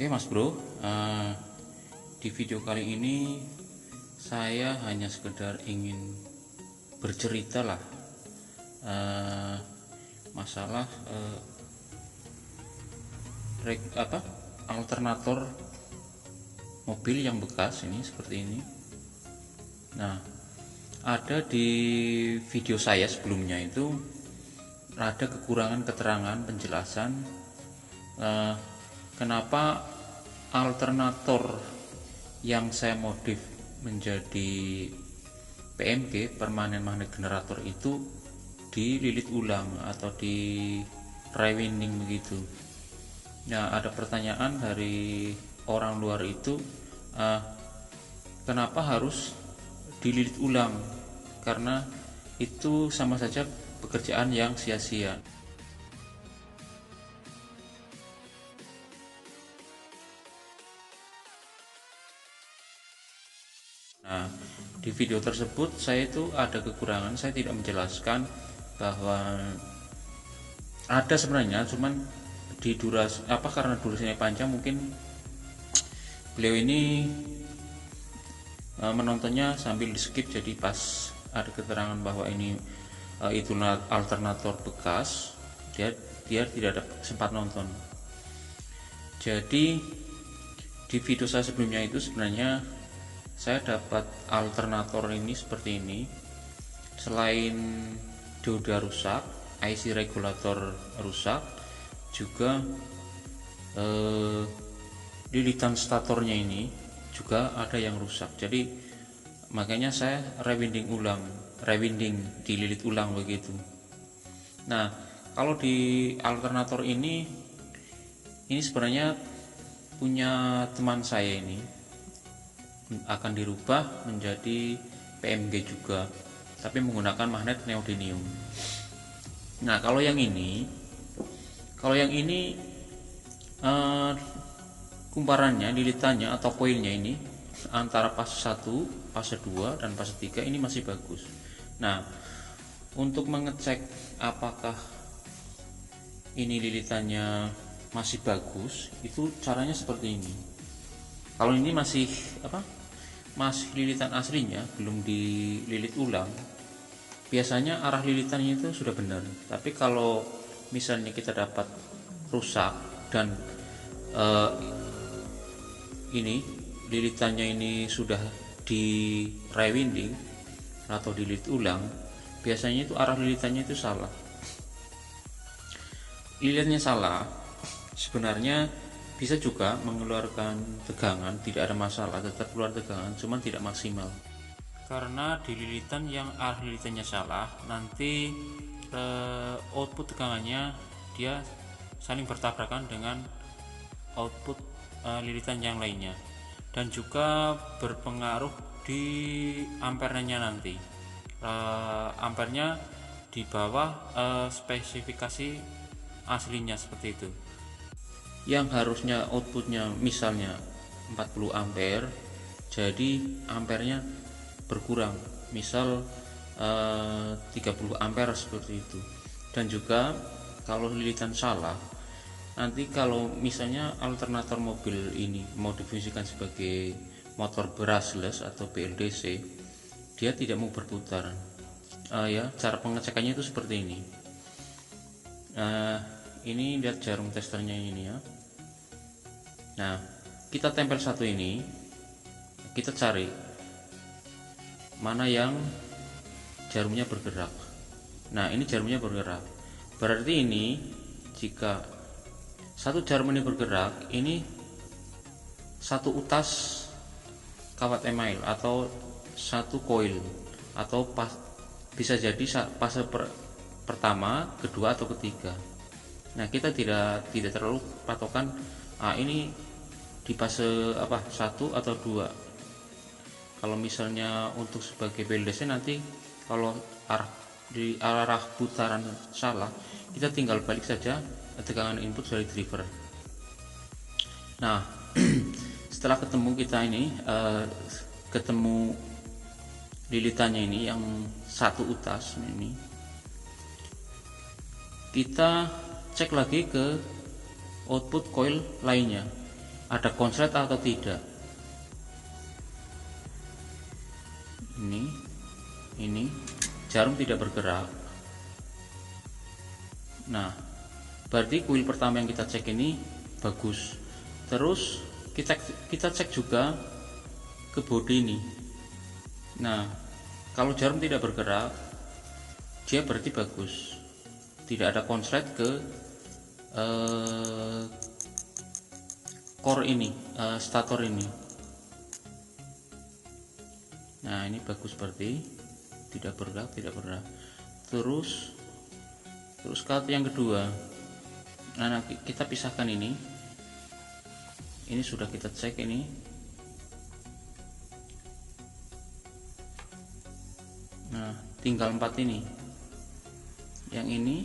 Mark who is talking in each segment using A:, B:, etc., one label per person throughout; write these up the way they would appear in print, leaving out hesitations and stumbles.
A: Oke Mas Bro, di video kali ini saya hanya sekedar ingin bercerita lah, masalah alternator mobil yang bekas ini seperti ini. Nah, ada di video saya sebelumnya itu ada kekurangan keterangan penjelasan kenapa alternator yang saya modif menjadi PMG permanen magnet generator itu dililit ulang atau di rewinding begitu. Nah, ada pertanyaan dari orang luar itu, kenapa harus dililit ulang? Karena itu sama saja pekerjaan yang sia-sia. Nah, di video tersebut saya itu ada kekurangan, saya tidak menjelaskan bahwa ada sebenarnya, cuman di durasi karena durasinya panjang, mungkin beliau ini menontonnya sambil di skip, jadi pas ada keterangan bahwa ini itu alternator bekas, dia tidak ada sempat nonton. Jadi di video saya sebelumnya itu sebenarnya saya dapat alternator ini seperti ini. Selain dioda rusak, IC regulator rusak, juga lilitan statornya ini juga ada yang rusak. Jadi makanya saya rewinding dililit ulang begitu. Nah, kalau di alternator ini sebenarnya punya teman saya ini akan dirubah menjadi PMG juga, tapi menggunakan magnet neodymium. Nah, kalau yang ini kumparannya, lilitannya atau koilnya ini antara fase 1, fase 2 dan fase 3 ini masih bagus. Nah, untuk mengecek apakah ini lilitannya masih bagus, itu caranya seperti ini. Kalau ini masih lilitan aslinya, belum dililit ulang, biasanya arah lilitannya itu sudah benar. Tapi kalau misalnya kita dapat rusak dan ini lilitannya ini sudah di rewinding atau dililit ulang, biasanya itu arah lilitannya itu salah. Lilitannya salah sebenarnya bisa juga mengeluarkan tegangan, tidak ada masalah, tetap keluar tegangan, cuman tidak maksimal. Karena di lilitan yang arah lilitannya salah, nanti output tegangannya dia saling bertabrakan dengan output lilitan yang lainnya, dan juga berpengaruh di ampernya nanti. Ampernya di bawah spesifikasi aslinya seperti itu. Yang harusnya outputnya misalnya 40 ampere, jadi ampernya berkurang, misal 30 ampere seperti itu. Dan juga kalau lilitan salah, nanti kalau misalnya alternator mobil ini mau difungsikan sebagai motor brushless atau BLDC, dia tidak mau berputar. Cara pengecekannya itu seperti ini. Ini lihat jarum testernya ini ya. Nah, kita tempel satu ini, kita cari mana yang jarumnya bergerak. Nah, ini jarumnya bergerak, berarti ini jika satu jarum ini bergerak, ini satu utas kawat email atau satu koil, atau bisa jadi fase pertama, kedua atau ketiga. Nah, kita tidak terlalu patokan ini di fase 1 atau 2. Kalau misalnya untuk sebagai BLDC, nanti kalau arah putaran salah, kita tinggal balik saja tegangan input dari driver. Nah, setelah ketemu ketemu lilitannya ini yang satu utas ini, kita cek lagi ke output coil lainnya. ada konslet atau tidak. Ini jarum tidak bergerak. Nah, berarti kuil pertama yang kita cek ini bagus. Terus kita cek juga ke bodi ini. Nah, kalau jarum tidak bergerak, dia berarti bagus. Tidak ada konslet ke core ini, stator ini. Nah, ini bagus, berarti tidak bergerak. Terus kart yang kedua. Nah, kita pisahkan ini. Ini sudah kita cek ini. Nah, tinggal 4 ini. Yang ini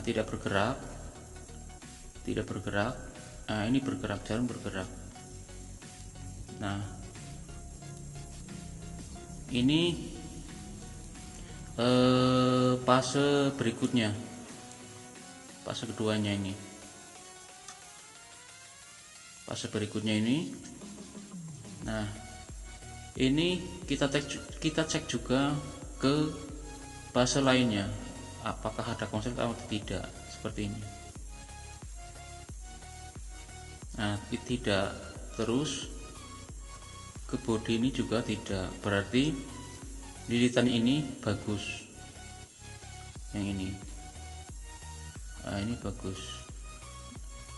A: tidak bergerak. Nah, ini bergerak, jarum bergerak. Nah, ini fase berikutnya, fase keduanya ini. Fase berikutnya ini. Nah, ini kita cek juga ke fase lainnya, apakah ada konslet atau tidak, seperti ini. Nah, tidak. Terus ke bodi ini juga tidak, berarti lilitan ini bagus. Yang ini, nah ini bagus.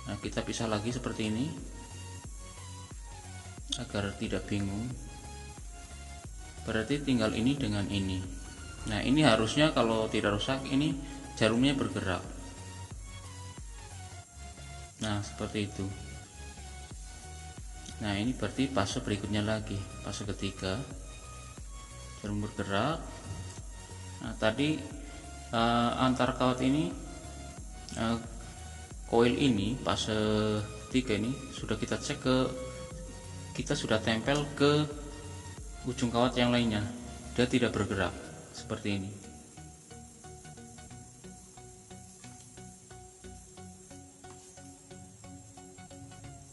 A: Nah, kita pisah lagi seperti ini agar tidak bingung. Berarti tinggal ini dengan ini. Nah, ini harusnya kalau tidak rusak ini jarumnya bergerak. Nah, seperti itu. Nah, ini berarti fase berikutnya lagi, fase ketiga, jarum bergerak. Nah, tadi antar kawat ini, koil ini fase 3 ini sudah kita cek kita sudah tempel ke ujung kawat yang lainnya, dia tidak bergerak seperti ini.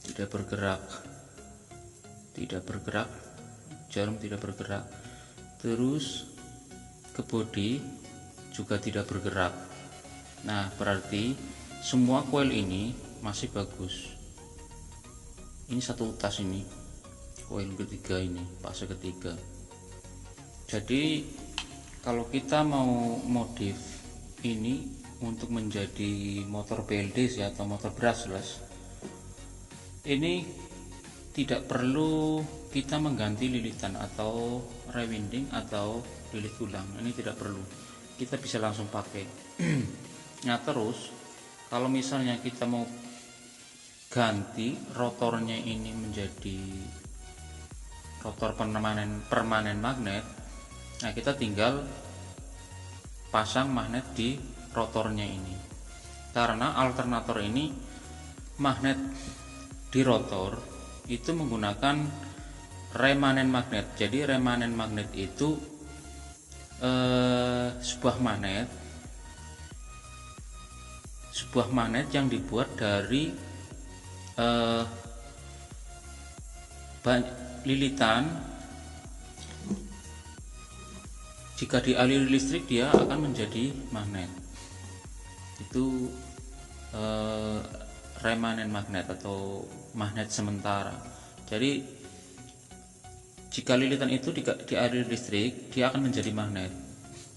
A: Tidak bergerak, jarum tidak bergerak. Terus ke bodi juga tidak bergerak. Nah, berarti semua koil ini masih bagus. Ini satu tas ini, koil ketiga ini, fase ketiga. Jadi kalau kita mau modif ini untuk menjadi motor BLD atau motor brushless, ini tidak perlu kita mengganti lilitan atau rewinding atau lilit ulang. Ini tidak perlu, kita bisa langsung pakai. Nah, terus kalau misalnya kita mau ganti rotornya ini menjadi rotor permanen magnet, nah kita tinggal pasang magnet di rotornya ini. Karena alternator ini magnet di rotor itu menggunakan remanen magnet. Jadi remanen magnet itu sebuah magnet yang dibuat dari lilitan. Jika dialiri listrik dia akan menjadi magnet. Itu remanen magnet atau magnet sementara. Jadi jika lilitan itu dialiri listrik, dia akan menjadi magnet.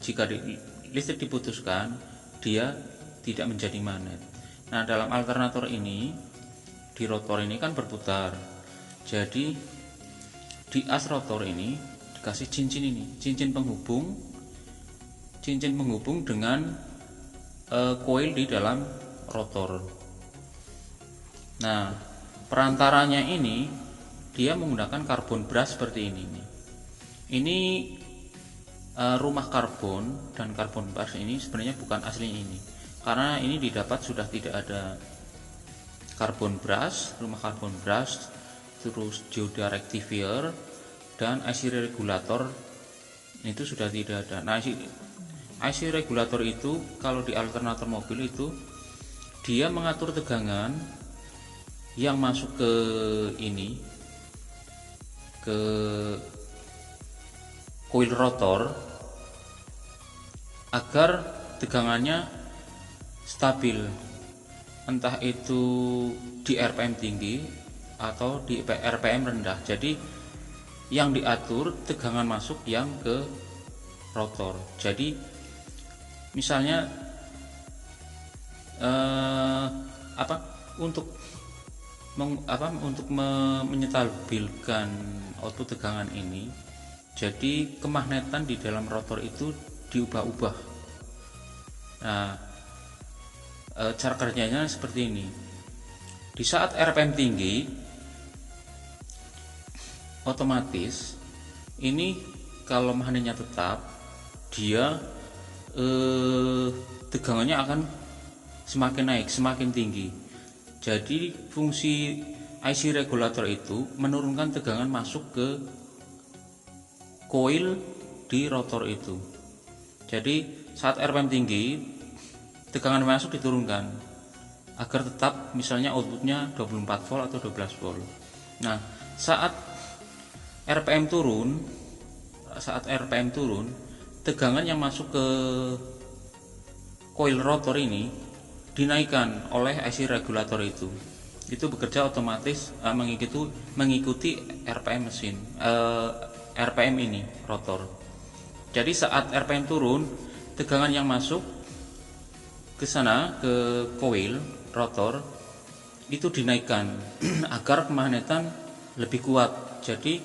A: Jika listrik diputuskan, dia tidak menjadi magnet. Nah, dalam alternator ini, di rotor ini kan berputar. Jadi di as rotor ini dikasih cincin ini, cincin penghubung dengan koil di dalam rotor. Nah, perantaranya ini dia menggunakan karbon brush seperti ini. Ini rumah karbon, dan karbon brush ini sebenarnya bukan asli ini, karena ini didapat sudah tidak ada karbon brush, rumah karbon brush, terus dioda rectifier dan IC regulator itu sudah tidak ada. Nah, IC regulator itu kalau di alternator mobil itu dia mengatur tegangan yang masuk ke ini, ke coil rotor, agar tegangannya stabil, entah itu di RPM tinggi atau di RPM rendah. Jadi yang diatur tegangan masuk yang ke rotor. Jadi misalnya apa untuk menyetabilkan output tegangan ini, jadi kemagnetan di dalam rotor itu diubah-ubah. Nah, cara kerjanya seperti ini. Di saat RPM tinggi, otomatis ini kalau magnetnya tetap, dia tegangannya akan semakin naik, semakin tinggi. Jadi fungsi IC regulator itu menurunkan tegangan masuk ke coil di rotor itu. Jadi saat RPM tinggi, tegangan masuk diturunkan agar tetap misalnya outputnya 24 volt atau 12 volt. Nah, saat RPM turun, tegangan yang masuk ke coil rotor ini dinaikkan oleh IC regulator itu. Itu bekerja otomatis mengikuti RPM mesin, RPM ini rotor. Jadi saat RPM turun, tegangan yang masuk ke sana, ke coil rotor itu dinaikkan agar kemagnetan lebih kuat. Jadi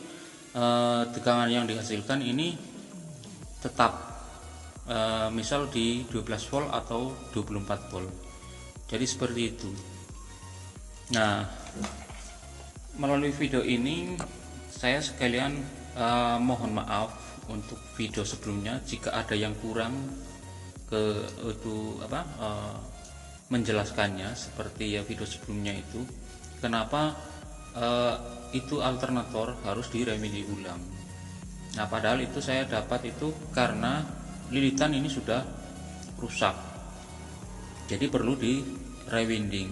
A: tegangan yang dihasilkan ini tetap misal di 12 volt atau 24 volt. Jadi seperti itu. Nah, melalui video ini saya sekalian mohon maaf untuk video sebelumnya jika ada yang kurang menjelaskannya, seperti ya video sebelumnya itu kenapa itu alternator harus diremedi ulang. Nah, padahal itu saya dapat itu karena lilitan ini sudah rusak, jadi perlu di rewinding.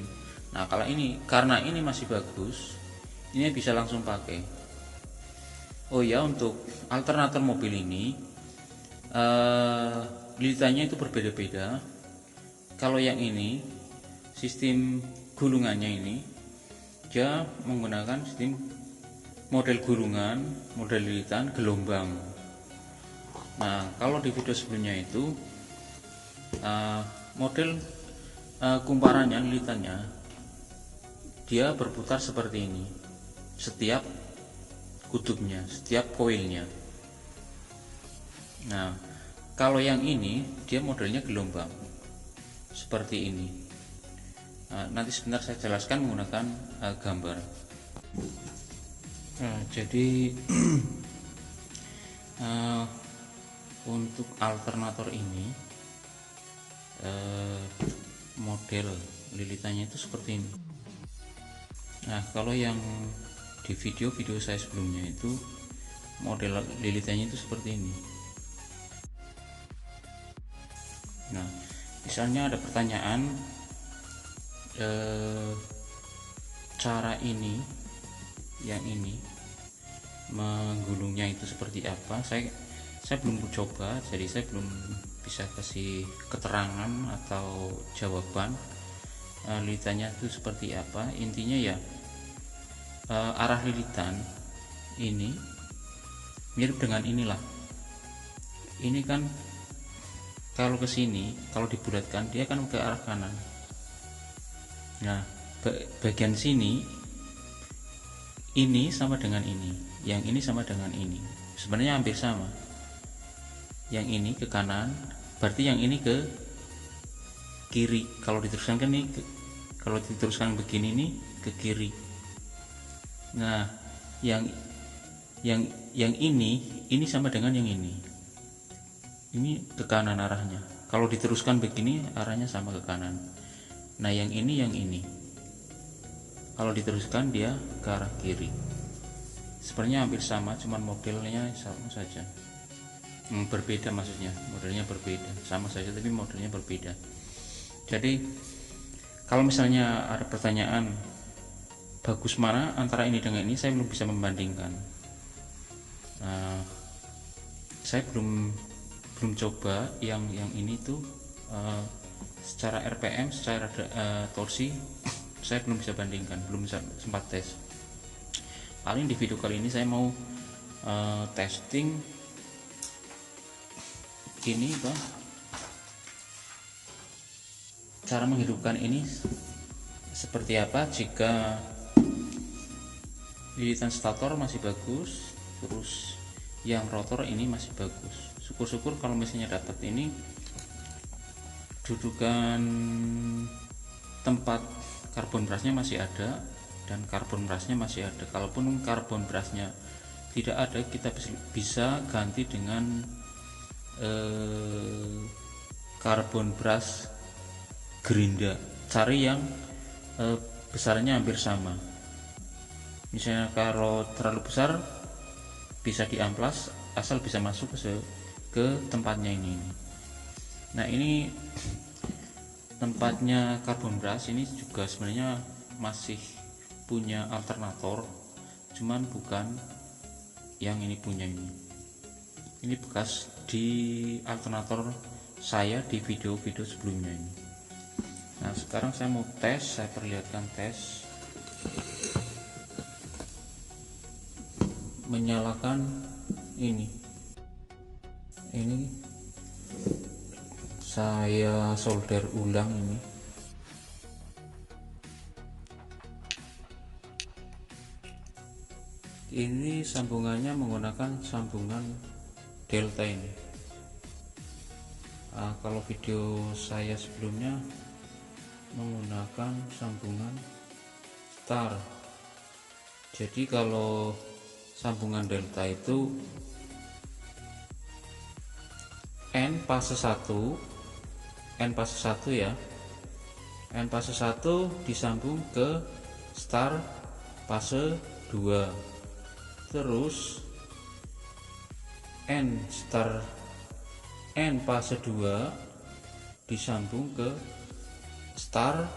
A: Nah, kalau ini karena ini masih bagus, ini bisa langsung pakai. Oh ya, untuk alternator mobil ini lilitannya itu berbeda-beda. Kalau yang ini sistem gulungannya ini dia menggunakan sistem model gulungan, model lilitan gelombang. Nah, kalau di video sebelumnya itu model kumparannya, lilitannya dia berputar seperti ini setiap kutubnya, setiap koilnya. Nah, kalau yang ini dia modelnya gelombang seperti ini. Nah, nanti sebentar saya jelaskan menggunakan gambar. Nah, jadi untuk alternator ini model lilitannya itu seperti ini. Nah, kalau yang di video saya sebelumnya itu model lilitannya itu seperti ini. Nah, misalnya ada pertanyaan cara ini, yang ini menggulungnya itu seperti apa, saya belum coba, jadi saya belum bisa kasih keterangan atau jawaban lilitannya itu seperti apa. Intinya ya arah lilitan ini mirip dengan inilah. Ini kan kalau ke sini, kalau dibulatkan dia kan ke arah kanan. Nah, bagian sini ini sama dengan ini, yang ini sama dengan ini, sebenarnya hampir sama. Yang ini ke kanan, berarti yang ini ke kiri. Kalau diteruskan kan ini kalau diteruskan begini ini ke kiri. Nah, yang ini sama dengan yang ini ke kanan arahnya. Kalau diteruskan begini arahnya sama ke kanan. Nah, yang ini kalau diteruskan dia ke arah kiri. Sebenarnya hampir sama, cuman modelnya sama saja. Berbeda, maksudnya modelnya berbeda, sama saja tapi modelnya berbeda. Jadi kalau misalnya ada pertanyaan bagus mana antara ini dengan ini, saya belum bisa membandingkan. Nah, saya belum coba yang ini tuh secara RPM, secara torsi saya belum bisa bandingkan, belum sempat tes. Paling di video kali ini saya mau testing ini cara menghidupkan ini seperti apa jika lilitan stator masih bagus, terus yang rotor ini masih bagus. Syukur-syukur kalau misalnya dapat ini dudukan tempat karbon brushnya masih ada dan karbon brushnya masih ada. Kalaupun karbon brushnya tidak ada, kita bisa ganti dengan karbon brush gerinda. Cari yang besarnya hampir sama. Misalnya kalau terlalu besar bisa diamplas, asal bisa masuk ke tempatnya ini. Nah, ini tempatnya karbon brush ini juga sebenarnya masih punya alternator, cuman bukan yang ini punya ini. Ini bekas di alternator saya di video-video sebelumnya ini. Nah, sekarang saya mau tes, saya perlihatkan tes. Menyalakan ini saya solder ulang ini sambungannya menggunakan sambungan delta ini. Kalau video saya sebelumnya menggunakan sambungan star. Jadi kalau sambungan delta itu N fase 1 ya, N fase 1 disambung ke star fase 2, terus N fase 2 disambung ke star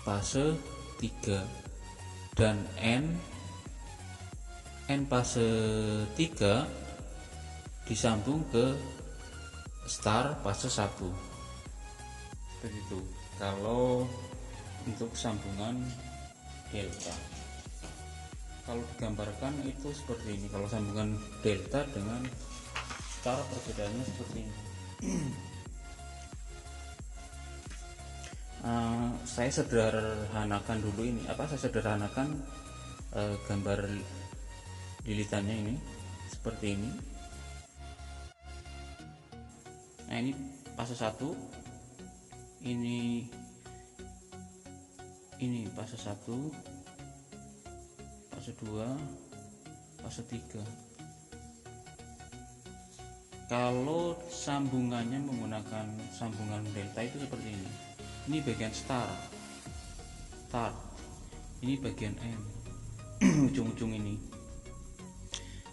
A: fase 3, dan N fase 3 disambung ke star fase 1. Seperti itu kalau untuk sambungan delta. Kalau digambarkan itu seperti ini. Kalau sambungan delta dengan star perbedaannya seperti ini. Saya sederhanakan dulu ini. Saya sederhanakan gambar lilitannya ini seperti ini. Nah, ini fase 1, ini fase 1, fase 2, fase 3. Kalau sambungannya menggunakan sambungan delta itu seperti ini. Ini bagian star, ini bagian N, ujung-ujung ini.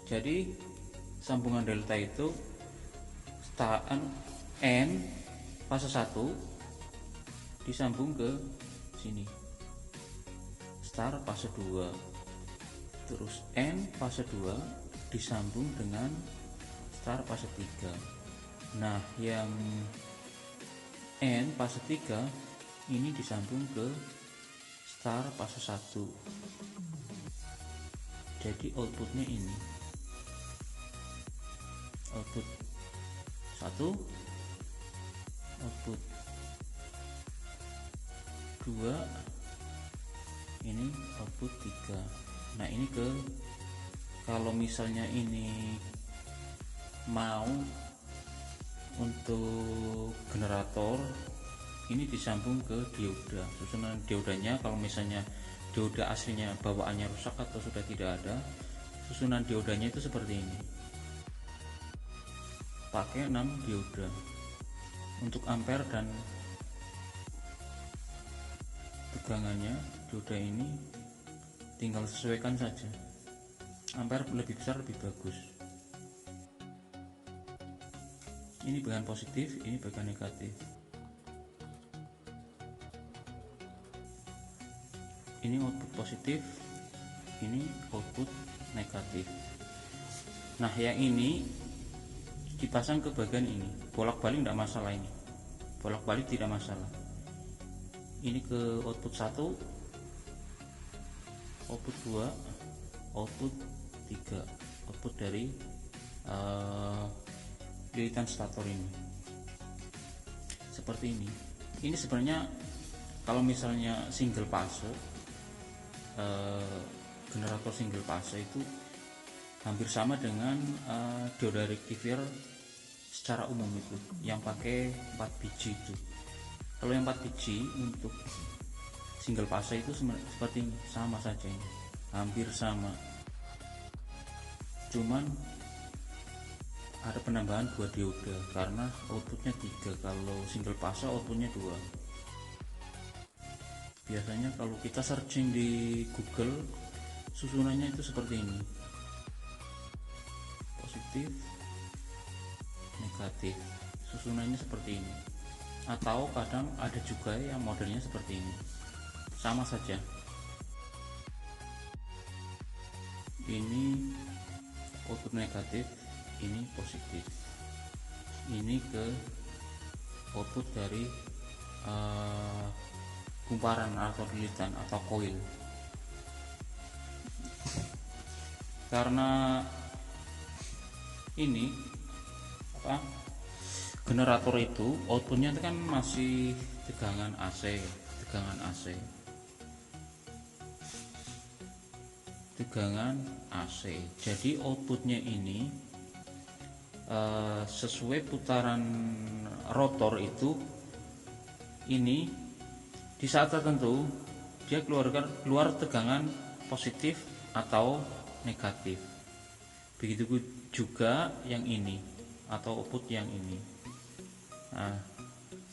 A: Jadi sambungan delta itu N fase 1 disambung ke sini star fase 2, terus N fase 2 disambung dengan star fase 3. Nah, yang N fase 3 ini disambung ke star fase 1. Jadi outputnya ini, output 1, output 2, ini output 3. Nah, ini kalau misalnya ini mau untuk generator, ini disambung ke dioda. Susunan diodanya, kalau misalnya dioda aslinya bawaannya rusak atau sudah tidak ada, susunan diodanya itu seperti ini, pakai 6 dioda. Untuk ampere dan tegangannya dioda ini tinggal sesuaikan saja. Ampere lebih besar lebih bagus. Ini bagian positif, ini bagian negatif. ini output positif, ini output negatif. Nah yang ini dipasang ke bagian ini, bolak-balik tidak masalah, ini bolak-balik tidak masalah. Ini ke output 1, output 2, output 3, output dari lilitan stator ini seperti ini. Ini sebenarnya kalau misalnya single fase, generator single fase itu hampir sama dengan dioda rectifier secara umum itu yang pakai 4 biji itu. Kalau yang 4 biji untuk single fase itu seperti ini, sama saja, ini hampir sama, cuman ada penambahan 2 dioda karena outputnya 3. Kalau single fase outputnya 2. Biasanya kalau kita searching di Google susunannya itu seperti ini, positif negatif, susunannya seperti ini. Atau kadang ada juga yang modelnya seperti ini, sama saja. Ini output negatif, ini positif, ini ke output dari kumparan atau lilitan atau koil. Karena ini generator itu outputnya itu kan masih tegangan AC, jadi outputnya ini sesuai putaran rotor itu, ini di saat tertentu dia keluar tegangan positif atau negatif. Begitu juga yang ini atau output yang ini. Nah,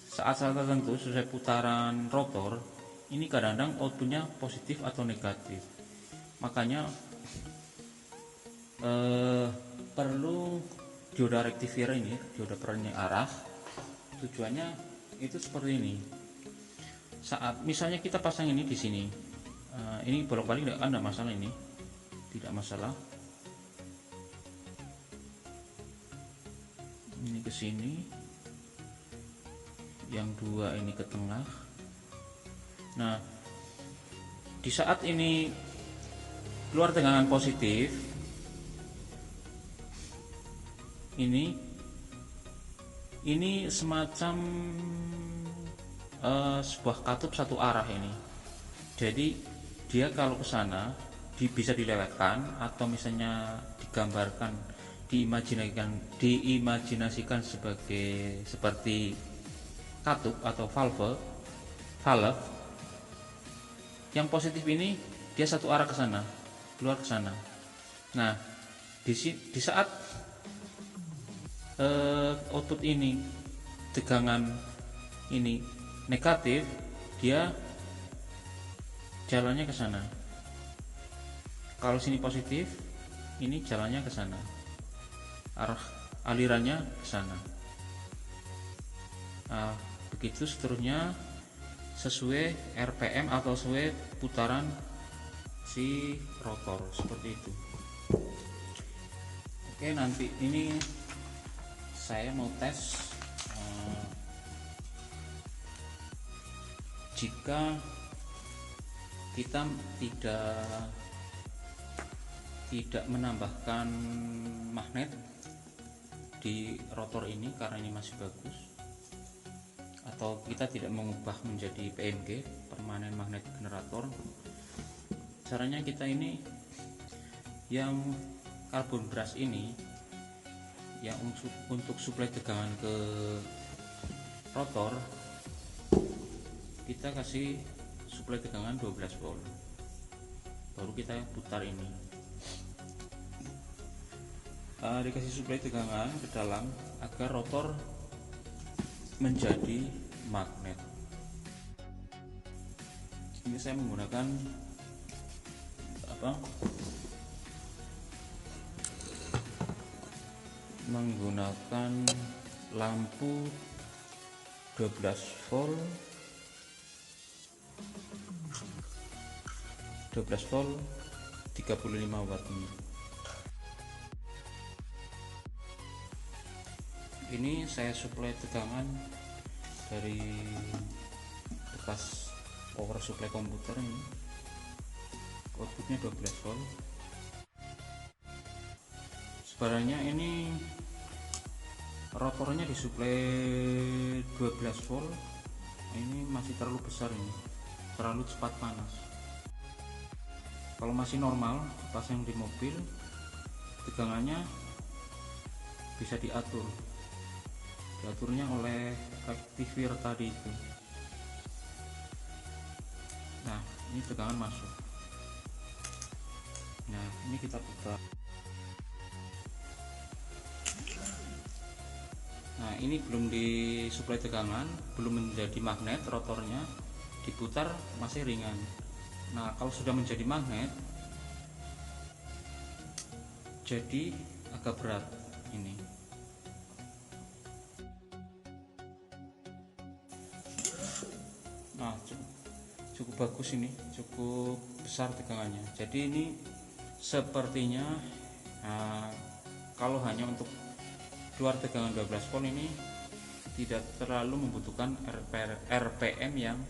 A: saat tertentu sesuai putaran rotor ini kadang-kadang outputnya positif atau negatif. Makanya perlu dioda rectifier ini, dioda perangi arah. Tujuannya itu seperti ini. Saat misalnya kita pasang ini di sini, ini bolak-balik tidak masalah, ini tidak masalah. Ini ke sini, yang 2 ini ke tengah. Nah, di saat ini keluar tegangan positif, ini semacam sebuah katup satu arah ini. Jadi dia kalau ke sana bisa dilewatkan, atau misalnya digambarkan, diimajinasikan seperti katup atau valve. Yang positif ini dia satu arah ke sana, keluar ke sana. Nah, di saat output ini tegangan ini negatif, dia jalannya ke sana. Kalau sini positif, ini jalannya ke sana, arah alirannya ke sana. Nah, begitu seterusnya sesuai RPM atau sesuai putaran si rotor, seperti itu. Oke, nanti ini saya mau tes jika kita tidak menambahkan magnet di rotor ini karena ini masih bagus, atau kita tidak mengubah menjadi PMG, permanen magnet generator. Caranya kita ini yang karbon brush ini yang untuk suplai tegangan ke rotor, kita kasih suplai tegangan 12 volt, baru kita putar ini. Dikasih suplai tegangan ke dalam agar rotor menjadi magnet. Ini saya menggunakan lampu 12 volt 12 volt 35 watt ini saya suplai tegangan dari bekas power supply komputer. Ini outputnya 12 volt. Sebenarnya ini rotornya disuplai 12 volt, ini masih terlalu besar, ini terlalu cepat panas. Kalau masih normal pasang di mobil, tegangannya bisa diaturnya oleh rectifier tadi itu. Nah, ini tegangan masuk. Nah, ini kita putar. Nah, ini belum disuplai tegangan, belum menjadi magnet rotornya, diputar masih ringan. Nah, kalau sudah menjadi magnet, jadi agak berat ini. Nah, cukup bagus ini, cukup besar tegangannya. Jadi ini sepertinya kalau hanya untuk keluar tegangan 12 volt ini tidak terlalu membutuhkan RPM yang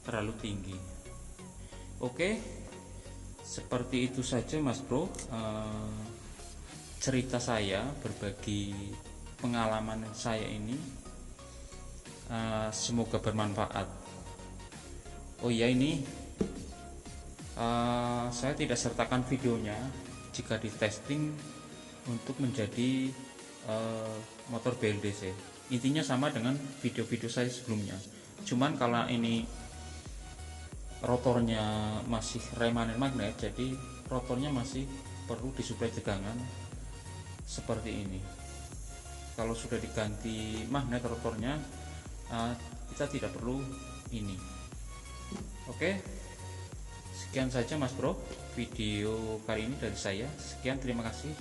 A: terlalu tinggi. Oke, seperti itu saja Mas Bro, cerita saya, berbagi pengalaman saya ini. Semoga bermanfaat. Oh iya, ini saya tidak sertakan videonya jika di testing untuk menjadi motor BLDC. Intinya sama dengan video-video saya sebelumnya, cuman kalau ini rotornya masih remanen magnet, jadi rotornya masih perlu disuplai tegangan seperti ini. Kalau sudah diganti magnet rotornya, kita tidak perlu ini. Oke, sekian saja Mas Bro video kali ini dari saya. Sekian, terima kasih.